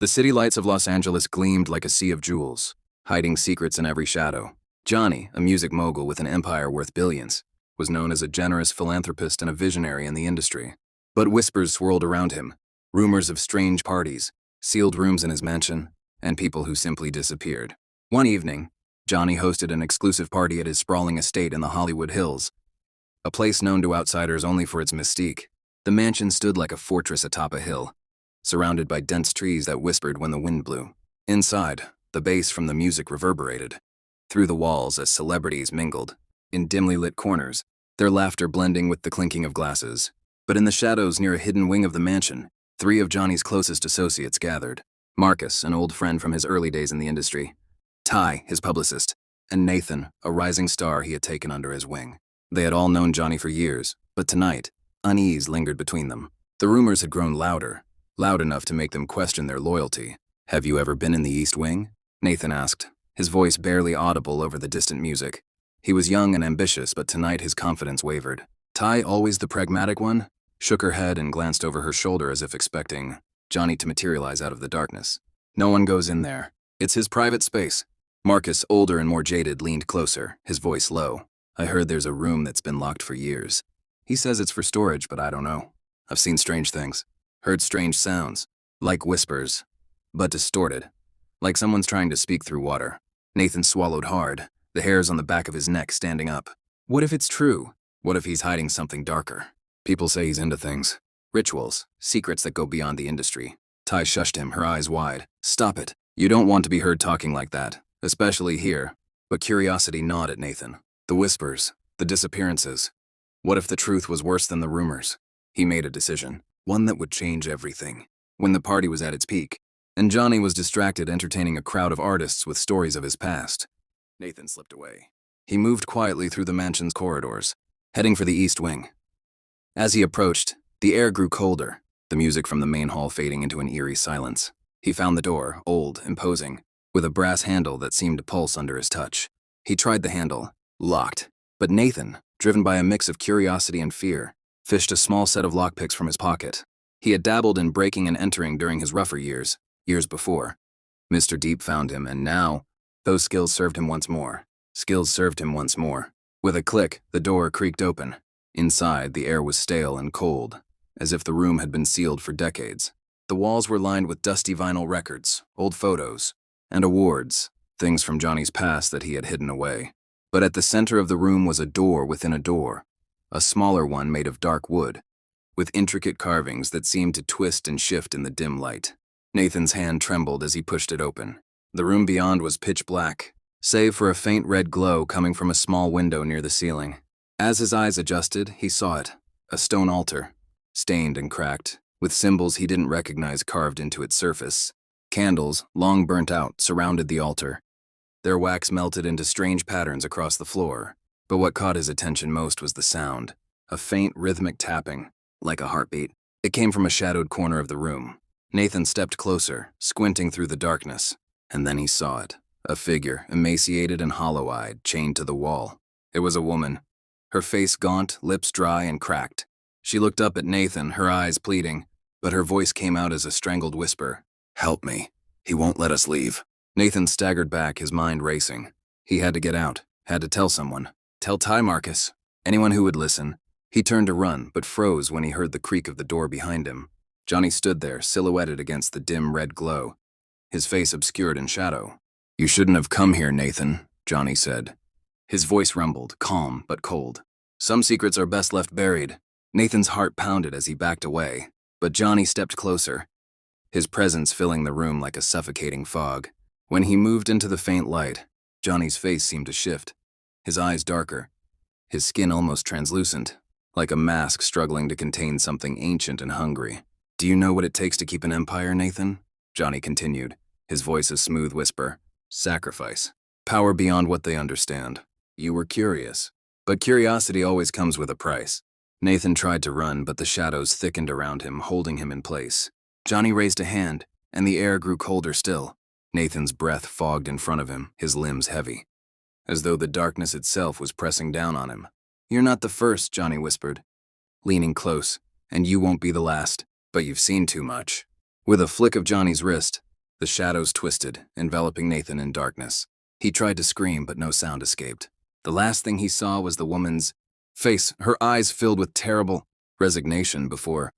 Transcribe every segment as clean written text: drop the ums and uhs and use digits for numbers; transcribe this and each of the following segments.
The city lights of Los Angeles gleamed like a sea of jewels, hiding secrets in every shadow. Johnny, a music mogul with an empire worth billions, was known as a generous philanthropist and a visionary in the industry. But whispers swirled around him, rumors of strange parties, sealed rooms in his mansion, and people who simply disappeared. One evening, Johnny hosted an exclusive party at his sprawling estate in the Hollywood Hills, a place known to outsiders only for its mystique. The mansion stood like a fortress atop a hill, surrounded by dense trees that whispered when the wind blew. Inside, the bass from the music reverberated through the walls as celebrities mingled, in dimly lit corners, their laughter blending with the clinking of glasses. But in the shadows near a hidden wing of the mansion, three of Johnny's closest associates gathered. Marcus, an old friend from his early days in the industry, Ty, his publicist, and Nathan, a rising star he had taken under his wing. They had all known Johnny for years, but tonight, unease lingered between them. The rumors had grown louder, loud enough to make them question their loyalty. "Have you ever been in the East Wing?" Nathan asked, his voice barely audible over the distant music. He was young and ambitious, but tonight his confidence wavered. Ty, always the pragmatic one, shook her head and glanced over her shoulder as if expecting Johnny to materialize out of the darkness. "No one goes in there. It's his private space." Marcus, older and more jaded, leaned closer, his voice low. "I heard there's a room that's been locked for years. He says it's for storage, but I don't know. I've seen strange things, heard strange sounds, like whispers, but distorted, like someone's trying to speak through water." Nathan swallowed hard, the hairs on the back of his neck standing up. What if it's true? What if he's hiding something darker? People say he's into things. Rituals, secrets that go beyond the industry. Ty shushed him, her eyes wide. "Stop it. You don't want to be heard talking like that, especially here." But curiosity gnawed at Nathan. The whispers, the disappearances. What if the truth was worse than the rumors? He made a decision, one that would change everything. When the party was at its peak, and Johnny was distracted entertaining a crowd of artists with stories of his past, Nathan slipped away. He moved quietly through the mansion's corridors, heading for the East Wing. As he approached, the air grew colder, the music from the main hall fading into an eerie silence. He found the door, old, imposing, with a brass handle that seemed to pulse under his touch. He tried the handle, locked. But Nathan, driven by a mix of curiosity and fear, fished a small set of lockpicks from his pocket. He had dabbled in breaking and entering during his rougher years before. Mr. Deep found him, and now, those skills served him once more. With a click, the door creaked open. Inside, the air was stale and cold, as if the room had been sealed for decades. The walls were lined with dusty vinyl records, old photos, and awards, things from Johnny's past that he had hidden away. But at the center of the room was a door within a door, a smaller one made of dark wood, with intricate carvings that seemed to twist and shift in the dim light. Nathan's hand trembled as he pushed it open. The room beyond was pitch black, save for a faint red glow coming from a small window near the ceiling. As his eyes adjusted, he saw it, a stone altar, stained and cracked, with symbols he didn't recognize carved into its surface. Candles, long burnt out, surrounded the altar. Their wax melted into strange patterns across the floor, but what caught his attention most was the sound, a faint rhythmic tapping, like a heartbeat. It came from a shadowed corner of the room. Nathan stepped closer, squinting through the darkness, and then he saw it, a figure, emaciated and hollow-eyed, chained to the wall. It was a woman, her face gaunt, lips dry and cracked. She looked up at Nathan, her eyes pleading, but her voice came out as a strangled whisper. "Help me. He won't let us leave." Nathan staggered back, his mind racing. He had to get out, had to tell someone. Tell Ty, Marcus. Anyone who would listen. He turned to run, but froze when he heard the creak of the door behind him. Johnny stood there, silhouetted against the dim red glow, his face obscured in shadow. "You shouldn't have come here, Nathan," Johnny said. His voice rumbled, calm but cold. "Some secrets are best left buried." Nathan's heart pounded as he backed away, but Johnny stepped closer, his presence filling the room like a suffocating fog. When he moved into the faint light, Johnny's face seemed to shift, his eyes darker, his skin almost translucent, like a mask struggling to contain something ancient and hungry. "Do you know what it takes to keep an empire, Nathan?" Johnny continued, his voice a smooth whisper. "Sacrifice. Power beyond what they understand. You were curious, but curiosity always comes with a price." Nathan tried to run, but the shadows thickened around him, holding him in place. Johnny raised a hand, and the air grew colder still. Nathan's breath fogged in front of him, his limbs heavy, as though the darkness itself was pressing down on him. "You're not the first," Johnny whispered, leaning close, "and you won't be the last, but you've seen too much." With a flick of Johnny's wrist, The shadows twisted, enveloping Nathan in darkness. He tried to scream, but no sound escaped. The last thing he saw was the woman's face, her eyes filled with terrible resignation before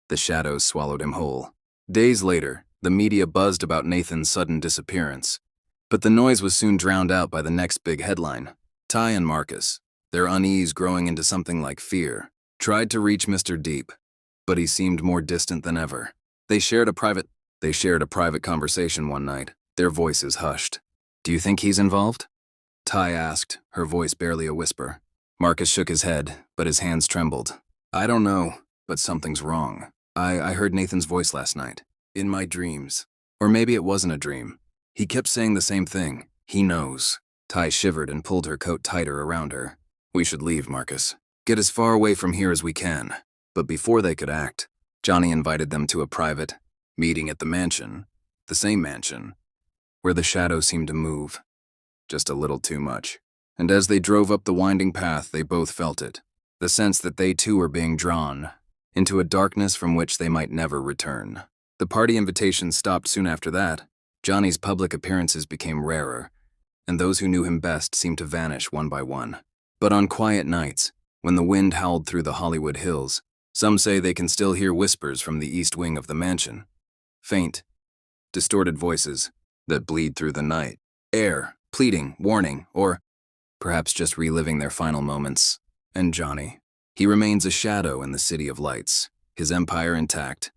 the shadows swallowed him whole. Days later, the media buzzed about Nathan's sudden disappearance. But the noise was soon drowned out by the next big headline. Ty and Marcus, their unease growing into something like fear, tried to reach Mr. Deep, but he seemed more distant than ever. They shared a private conversation one night, their voices hushed. "Do you think he's involved?" Ty asked, her voice barely a whisper. Marcus shook his head, but his hands trembled. "I don't know, but something's wrong. I heard Nathan's voice last night, in my dreams. Or maybe it wasn't a dream. He kept saying the same thing. He knows." Ty shivered and pulled her coat tighter around her. "We should leave, Marcus. Get as far away from here as we can." But before they could act, Johnny invited them to a private meeting at the mansion, the same mansion, where the shadows seemed to move, just a little too much. And as they drove up the winding path, they both felt it, the sense that they too were being drawn into a darkness from which they might never return. The party invitations stopped soon after that. Johnny's public appearances became rarer, and those who knew him best seemed to vanish one by one. But on quiet nights, when the wind howled through the Hollywood Hills, some say they can still hear whispers from the east wing of the mansion. Faint, distorted voices that bleed through the night air, pleading, warning, or perhaps just reliving their final moments. And Johnny, he remains a shadow in the city of lights, his empire intact,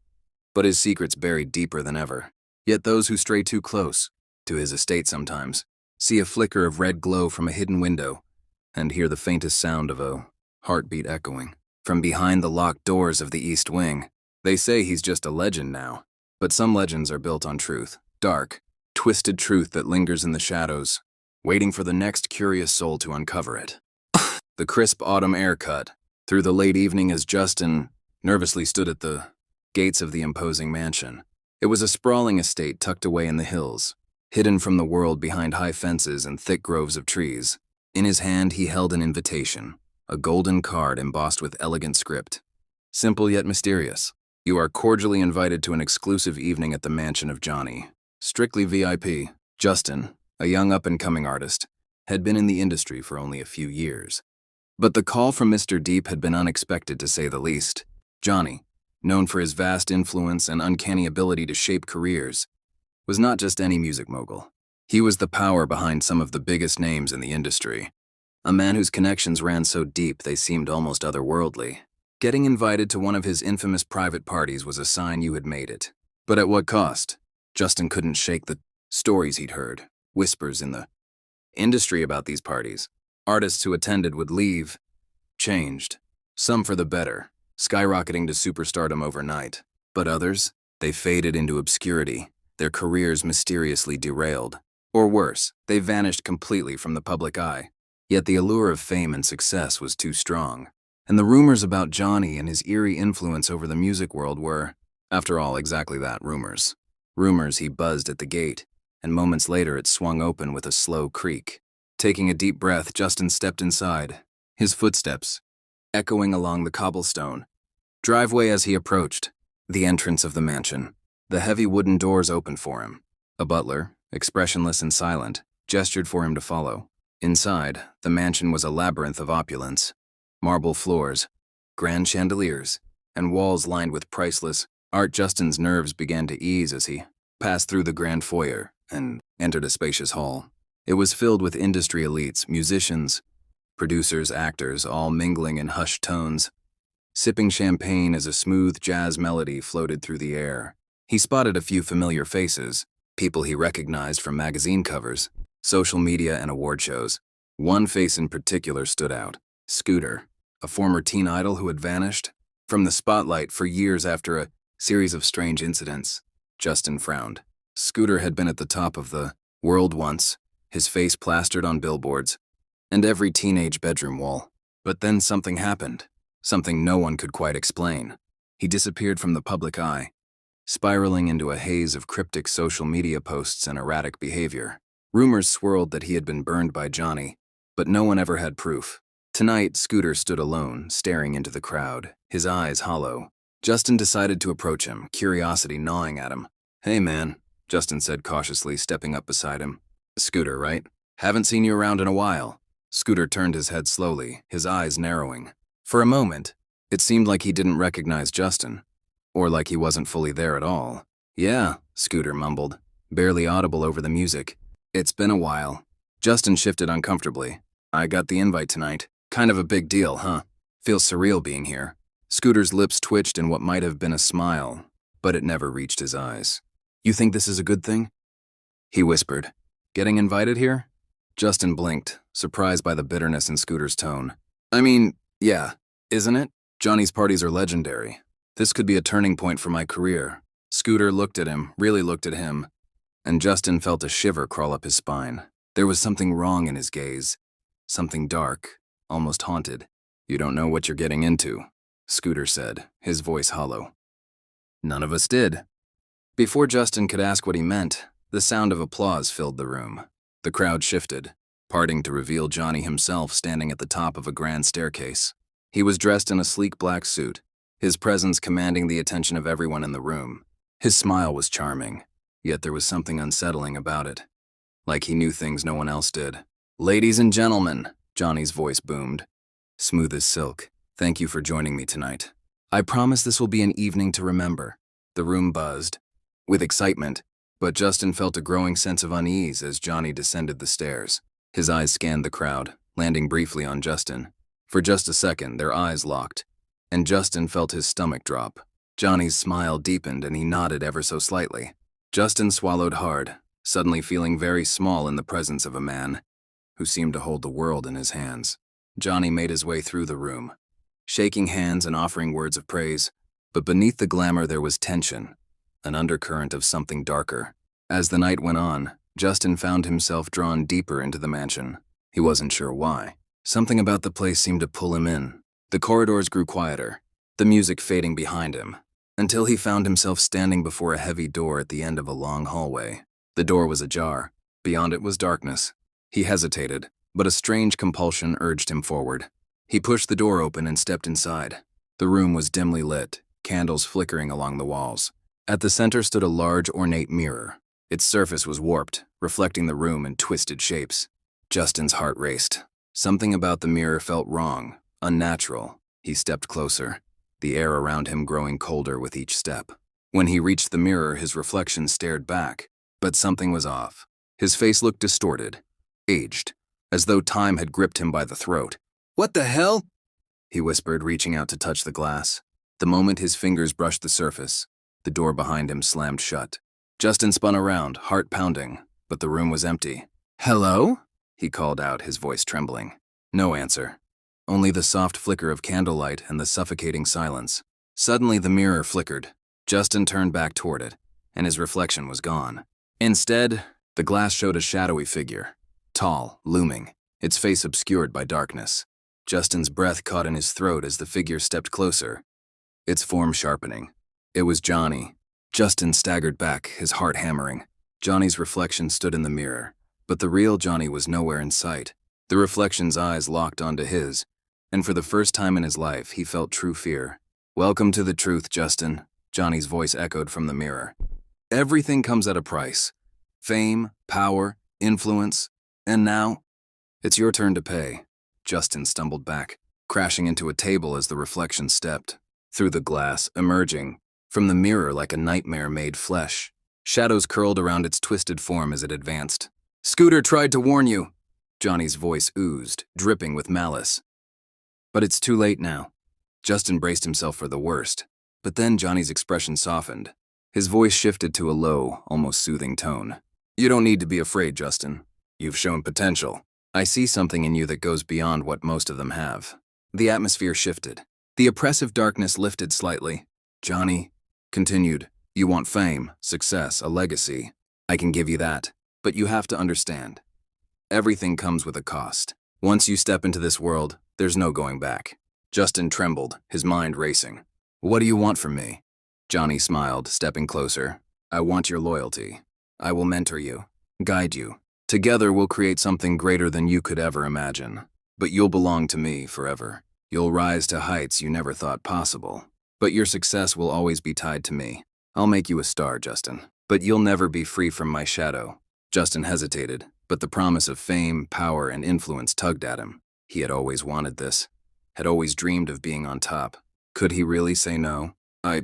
but his secrets buried deeper than ever. Yet those who stray too close to his estate sometimes see a flicker of red glow from a hidden window and hear the faintest sound of a heartbeat echoing from behind the locked doors of the East Wing. They say he's just a legend now, but some legends are built on truth, dark, twisted truth that lingers in the shadows, waiting for the next curious soul to uncover it. The crisp autumn air cut through the late evening as Justin nervously stood at the gates of the imposing mansion. It was a sprawling estate tucked away in the hills, hidden from the world behind high fences and thick groves of trees. In his hand, he held an invitation, a golden card embossed with elegant script. Simple yet mysterious. "You are cordially invited to an exclusive evening at the mansion of Johnny. Strictly VIP." Justin, a young up-and-coming artist, had been in the industry for only a few years. But the call from Mr. Deep had been unexpected, to say the least. Johnny, known for his vast influence and uncanny ability to shape careers, was not just any music mogul. He was the power behind some of the biggest names in the industry. A man whose connections ran so deep they seemed almost otherworldly. Getting invited to one of his infamous private parties was a sign you had made it. But at what cost? Justin couldn't shake the stories he'd heard, whispers in the industry about these parties. Artists who attended would leave, changed, some for the better, skyrocketing to superstardom overnight. But others, they faded into obscurity, their careers mysteriously derailed. Or worse, they vanished completely from the public eye. Yet the allure of fame and success was too strong. And the rumors about Johnny and his eerie influence over the music world were, after all, exactly that, rumors. Rumors. He buzzed at the gate, and moments later it swung open with a slow creak. Taking a deep breath, Justin stepped inside, his footsteps echoing along the cobblestone driveway as he approached the entrance of the mansion. The heavy wooden doors opened for him. A butler, expressionless and silent, gestured for him to follow. Inside, the mansion was a labyrinth of opulence. Marble floors, grand chandeliers, and walls lined with priceless art. Justin's nerves began to ease as he passed through the grand foyer and entered a spacious hall. It was filled with industry elites, musicians, producers, actors, all mingling in hushed tones, sipping champagne as a smooth jazz melody floated through the air. He spotted a few familiar faces, people he recognized from magazine covers, social media, and award shows. One face in particular stood out: Scooter, a former teen idol who had vanished from the spotlight for years after a series of strange incidents. Justin frowned. Scooter had been at the top of the world once, his face plastered on billboards and every teenage bedroom wall. But then something happened, something no one could quite explain. He disappeared from the public eye, spiraling into a haze of cryptic social media posts and erratic behavior. Rumors swirled that he had been burned by Johnny, but no one ever had proof. Tonight, Scooter stood alone, staring into the crowd, his eyes hollow. Justin decided to approach him, curiosity gnawing at him. "Hey man, Justin said cautiously, stepping up beside him. Scooter, right? Haven't seen you around in a while. Scooter turned his head slowly, his eyes narrowing. For a moment, it seemed like he didn't recognize Justin, or like he wasn't fully there at all. Yeah, Scooter mumbled, barely audible over the music. It's been a while. Justin shifted uncomfortably. I got the invite tonight. Kind of a big deal, huh? Feels surreal being here. Scooter's lips twitched in what might have been a smile, but it never reached his eyes. You think this is a good thing? He whispered. Getting invited here? Justin blinked, surprised by the bitterness in Scooter's tone. I mean, yeah, isn't it? Johnny's parties are legendary. This could be a turning point for my career. Scooter looked at him, really looked at him, and Justin felt a shiver crawl up his spine. There was something wrong in his gaze. Something dark, almost haunted. You don't know what you're getting into, Scooter said, his voice hollow. None of us did. Before Justin could ask what he meant, the sound of applause filled the room. The crowd shifted, parting to reveal Johnny himself standing at the top of a grand staircase. He was dressed in a sleek black suit, his presence commanding the attention of everyone in the room. His smile was charming, yet there was something unsettling about it, like he knew things no one else did. Ladies and gentlemen, Johnny's voice boomed, smooth as silk, thank you for joining me tonight. I promise this will be an evening to remember. The room buzzed with excitement, but Justin felt a growing sense of unease as Johnny descended the stairs. His eyes scanned the crowd, landing briefly on Justin. For just a second, their eyes locked, and Justin felt his stomach drop. Johnny's smile deepened and he nodded ever so slightly. Justin swallowed hard, suddenly feeling very small in the presence of a man who seemed to hold the world in his hands. Johnny made his way through the room, shaking hands and offering words of praise, but beneath the glamour there was tension, an undercurrent of something darker. As the night went on, Justin found himself drawn deeper into the mansion. He wasn't sure why. Something about the place seemed to pull him in. The corridors grew quieter, the music fading behind him, until he found himself standing before a heavy door at the end of a long hallway. The door was ajar. Beyond it was darkness. He hesitated, but a strange compulsion urged him forward. He pushed the door open and stepped inside. The room was dimly lit, candles flickering along the walls. At the center stood a large, ornate mirror. Its surface was warped, reflecting the room in twisted shapes. Justin's heart raced. Something about the mirror felt wrong, unnatural. He stepped closer, the air around him growing colder with each step. When he reached the mirror, his reflection stared back, but something was off. His face looked distorted, aged, as though time had gripped him by the throat. What the hell? He whispered, reaching out to touch the glass. The moment his fingers brushed the surface, the door behind him slammed shut. Justin spun around, heart pounding, but the room was empty. Hello? He called out, his voice trembling. No answer. Only the soft flicker of candlelight and the suffocating silence. Suddenly the mirror flickered. Justin turned back toward it, and his reflection was gone. Instead, the glass showed a shadowy figure, tall, looming, its face obscured by darkness. Justin's breath caught in his throat as the figure stepped closer, its form sharpening. It was Johnny. Justin staggered back, his heart hammering. Johnny's reflection stood in the mirror, but the real Johnny was nowhere in sight. The reflection's eyes locked onto his, and for the first time in his life, he felt true fear. Welcome to the truth, Justin, Johnny's voice echoed from the mirror. Everything comes at a price. Fame, power, influence, and now, it's your turn to pay. Justin stumbled back, crashing into a table as the reflection stepped through the glass, emerging from the mirror like a nightmare made flesh. Shadows curled around its twisted form as it advanced. Scooter tried to warn you, Johnny's voice oozed, dripping with malice. But it's too late now. Justin braced himself for the worst, but then Johnny's expression softened. His voice shifted to a low, almost soothing tone. You don't need to be afraid, Justin. You've shown potential. I see something in you that goes beyond what most of them have. The atmosphere shifted. The oppressive darkness lifted slightly. Johnny continued, you want fame, success, a legacy. I can give you that, but you have to understand. Everything comes with a cost. Once you step into this world, there's no going back. Justin trembled, his mind racing. What do you want from me? Johnny smiled, stepping closer. I want your loyalty. I will mentor you, guide you. Together we'll create something greater than you could ever imagine. But you'll belong to me forever. You'll rise to heights you never thought possible. But your success will always be tied to me. I'll make you a star, Justin. But you'll never be free from my shadow. Justin hesitated, but the promise of fame, power, and influence tugged at him. He had always wanted this, had always dreamed of being on top. Could he really say no? I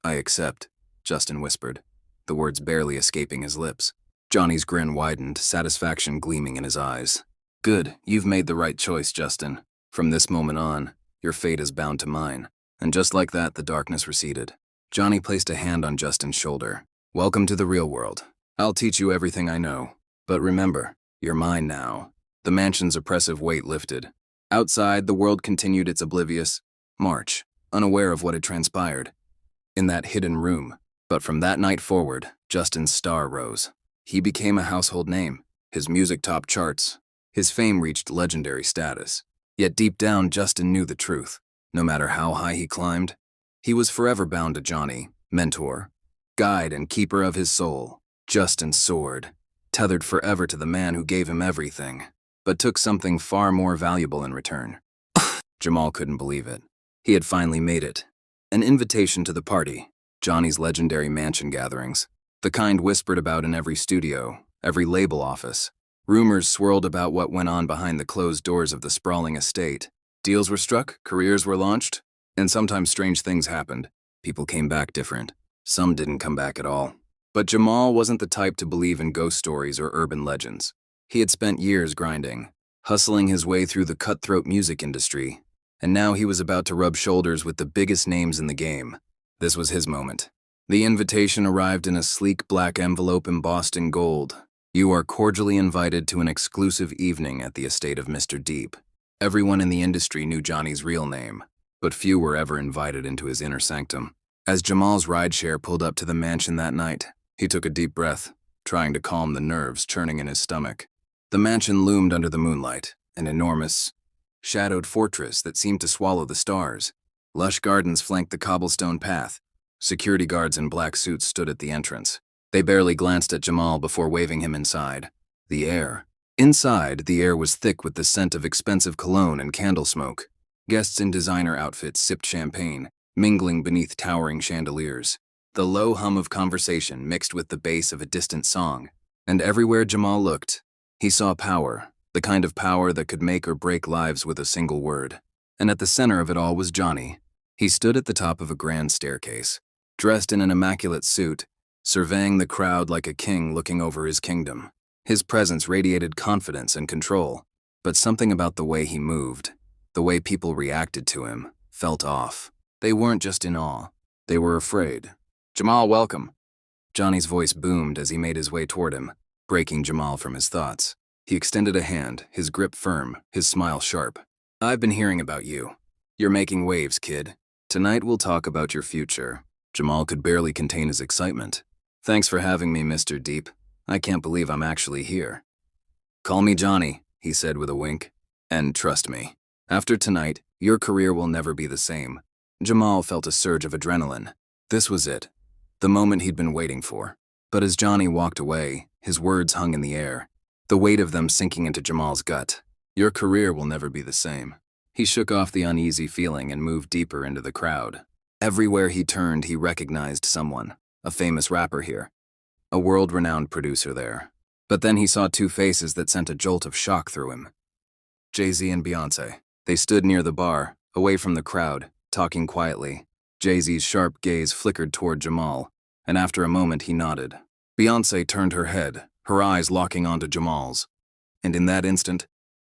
accept, Justin whispered, the words barely escaping his lips. Johnny's grin widened, satisfaction gleaming in his eyes. Good, you've made the right choice, Justin. From this moment on, your fate is bound to mine. And just like that, the darkness receded. Johnny placed a hand on Justin's shoulder. Welcome to the real world. I'll teach you everything I know. But remember, you're mine now. The mansion's oppressive weight lifted. Outside, the world continued its oblivious march, unaware of what had transpired in that hidden room. But from that night forward, Justin's star rose. He became a household name. His music topped charts. His fame reached legendary status. Yet deep down, Justin knew the truth. No matter how high he climbed, he was forever bound to Johnny, mentor, guide, and keeper of his soul. Justin soared, tethered forever to the man who gave him everything, but took something far more valuable in return. Jamal couldn't believe it. He had finally made it. An invitation to the party, Johnny's legendary mansion gatherings, the kind whispered about in every studio, every label office. Rumors swirled about what went on behind the closed doors of the sprawling estate. Deals were struck, careers were launched, and sometimes strange things happened. People came back different. Some didn't come back at all. But Jamal wasn't the type to believe in ghost stories or urban legends. He had spent years grinding, hustling his way through the cutthroat music industry, and now he was about to rub shoulders with the biggest names in the game. This was his moment. The invitation arrived in a sleek black envelope embossed in gold. You are cordially invited to an exclusive evening at the estate of Mr. Deep. Everyone in the industry knew Johnny's real name, but few were ever invited into his inner sanctum. As Jamal's rideshare pulled up to the mansion that night, he took a deep breath, trying to calm the nerves churning in his stomach. The mansion loomed under the moonlight, an enormous, shadowed fortress that seemed to swallow the stars. Lush gardens flanked the cobblestone path. Security guards in black suits stood at the entrance. They barely glanced at Jamal before waving him inside. Inside, the air was thick with the scent of expensive cologne and candle smoke. Guests in designer outfits sipped champagne, mingling beneath towering chandeliers. The low hum of conversation mixed with the bass of a distant song. And everywhere Jamal looked, he saw power, the kind of power that could make or break lives with a single word. And at the center of it all was Johnny. He stood at the top of a grand staircase, dressed in an immaculate suit, surveying the crowd like a king looking over his kingdom. His presence radiated confidence and control, but something about the way he moved, the way people reacted to him, felt off. They weren't just in awe, they were afraid. Jamal, welcome. Johnny's voice boomed as he made his way toward him, breaking Jamal from his thoughts. He extended a hand, his grip firm, his smile sharp. I've been hearing about you. You're making waves, kid. Tonight we'll talk about your future. Jamal could barely contain his excitement. Thanks for having me, Mr. Deep. I can't believe I'm actually here. Call me Johnny, he said with a wink. And trust me, after tonight, your career will never be the same. Jamal felt a surge of adrenaline. This was it, the moment he'd been waiting for. But as Johnny walked away, his words hung in the air, the weight of them sinking into Jamal's gut. Your career will never be the same. He shook off the uneasy feeling and moved deeper into the crowd. Everywhere he turned, he recognized someone, a famous rapper here, a world-renowned producer there. But then he saw two faces that sent a jolt of shock through him. Jay-Z and Beyoncé. They stood near the bar, away from the crowd, talking quietly. Jay-Z's sharp gaze flickered toward Jamal, and after a moment he nodded. Beyoncé turned her head, her eyes locking onto Jamal's. And in that instant,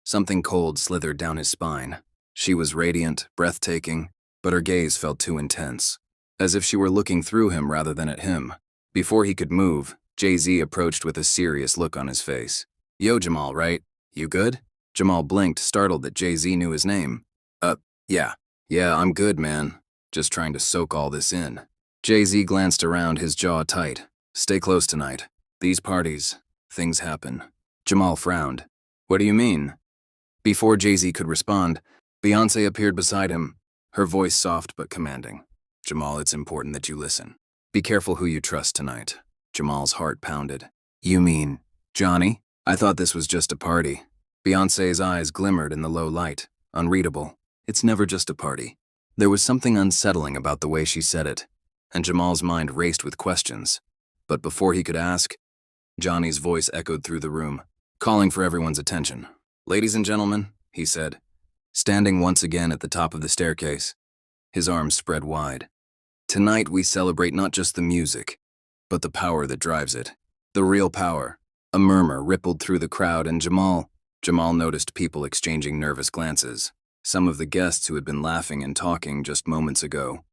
something cold slithered down his spine. She was radiant, breathtaking, but her gaze felt too intense, as if she were looking through him rather than at him. Before he could move, Jay-Z approached with a serious look on his face. Yo, Jamal, right? You good? Jamal blinked, startled that Jay-Z knew his name. Yeah. Yeah, I'm good, man. Just trying to soak all this in. Jay-Z glanced around, his jaw tight. Stay close tonight. These parties, things happen. Jamal frowned. What do you mean? Before Jay-Z could respond, Beyoncé appeared beside him, her voice soft but commanding. Jamal, it's important that you listen. Be careful who you trust tonight. Jamal's heart pounded. You mean Johnny? I thought this was just a party. Beyoncé's eyes glimmered in the low light, unreadable. It's never just a party. There was something unsettling about the way she said it, and Jamal's mind raced with questions. But before he could ask, Johnny's voice echoed through the room, calling for everyone's attention. "Ladies and gentlemen," he said, standing once again at the top of the staircase, his arms spread wide. "Tonight we celebrate not just the music, but the power that drives it. The real power." A murmur rippled through the crowd, and Jamal noticed people exchanging nervous glances. Some of the guests who had been laughing and talking just moments ago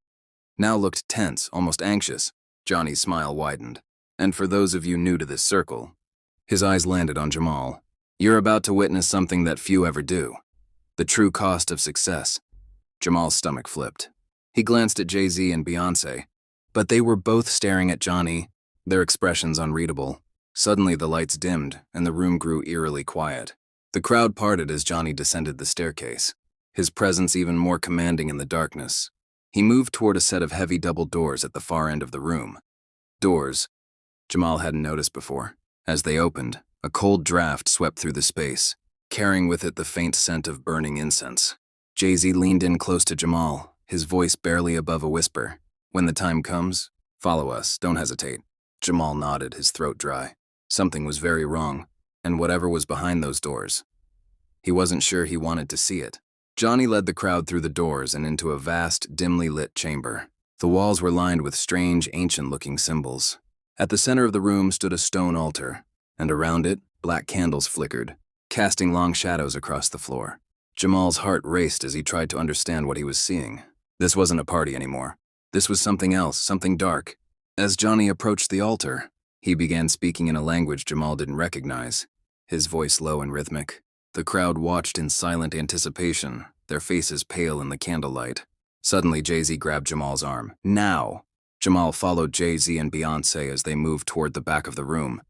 now looked tense, almost anxious. Johnny's smile widened. "And for those of you new to this circle," his eyes landed on Jamal, "you're about to witness something that few ever do. The true cost of success." Jamal's stomach flipped. He glanced at Jay-Z and Beyoncé, but they were both staring at Johnny, their expressions unreadable. Suddenly the lights dimmed, and the room grew eerily quiet. The crowd parted as Johnny descended the staircase, his presence even more commanding in the darkness. He moved toward a set of heavy double doors at the far end of the room. Doors Jamal hadn't noticed before. As they opened, a cold draft swept through the space, carrying with it the faint scent of burning incense. Jay-Z leaned in close to Jamal, his voice barely above a whisper. "When the time comes, follow us, don't hesitate." Jamal nodded, his throat dry. Something was very wrong, and whatever was behind those doors, he wasn't sure he wanted to see it. Johnny led the crowd through the doors and into a vast, dimly lit chamber. The walls were lined with strange, ancient-looking symbols. At the center of the room stood a stone altar, and around it, black candles flickered, casting long shadows across the floor. Jamal's heart raced as he tried to understand what he was seeing. This wasn't a party anymore. This was something else, something dark. As Johnny approached the altar, he began speaking in a language Jamal didn't recognize, his voice low and rhythmic. The crowd watched in silent anticipation, their faces pale in the candlelight. Suddenly, Jay-Z grabbed Jamal's arm. "Now!" Jamal followed Jay-Z and Beyoncé as they moved toward the back of the room,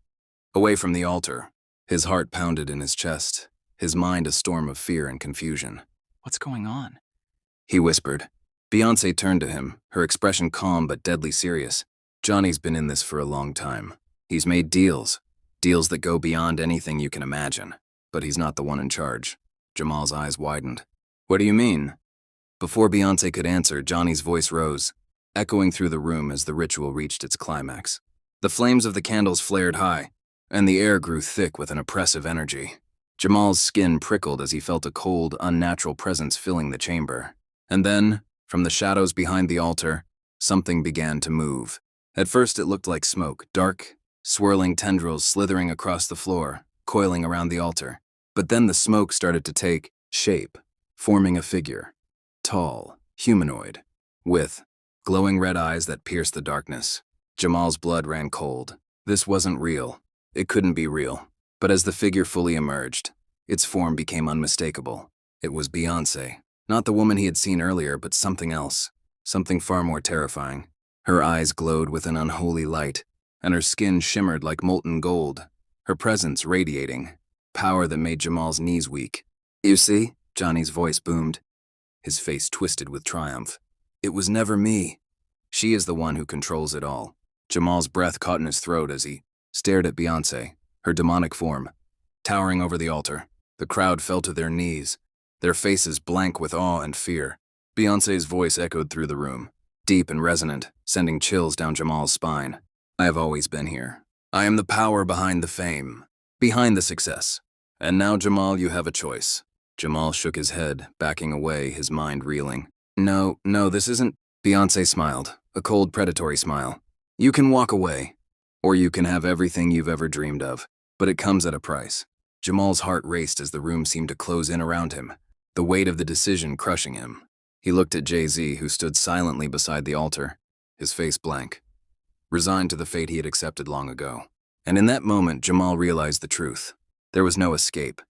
away from the altar. His heart pounded in his chest, his mind a storm of fear and confusion. "What's going on?" he whispered. Beyoncé turned to him, her expression calm but deadly serious. "Johnny's been in this for a long time. He's made deals that go beyond anything you can imagine. But he's not the one in charge." Jamal's eyes widened. "What do you mean?" Before Beyoncé could answer, Johnny's voice rose, echoing through the room as the ritual reached its climax. The flames of the candles flared high, and the air grew thick with an oppressive energy. Jamal's skin prickled as he felt a cold, unnatural presence filling the chamber. And then, from the shadows behind the altar, something began to move. At first it looked like smoke, dark, swirling tendrils slithering across the floor, coiling around the altar. But then the smoke started to take shape, forming a figure. Tall, humanoid, with glowing red eyes that pierced the darkness. Jamal's blood ran cold. This wasn't real. It couldn't be real. But as the figure fully emerged, its form became unmistakable. It was Beyoncé. Not the woman he had seen earlier, but something else. Something far more terrifying. Her eyes glowed with an unholy light, and her skin shimmered like molten gold, her presence radiating, power that made Jamal's knees weak. "You see?" Johnny's voice boomed, his face twisted with triumph. "It was never me. She is the one who controls it all." Jamal's breath caught in his throat as he stared at Beyoncé, her demonic form, towering over the altar. The crowd fell to their knees, their faces blank with awe and fear. Beyoncé's voice echoed through the room, deep and resonant, sending chills down Jamal's spine. "I have always been here. I am the power behind the fame, behind the success. And now, Jamal, you have a choice." Jamal shook his head, backing away, his mind reeling. No, this isn't." Beyoncé smiled, a cold, predatory smile. "You can walk away, or you can have everything you've ever dreamed of, but it comes at a price." Jamal's heart raced as the room seemed to close in around him, the weight of the decision crushing him. He looked at Jay-Z, who stood silently beside the altar, his face blank, resigned to the fate he had accepted long ago. And in that moment, Jamal realized the truth. There was no escape.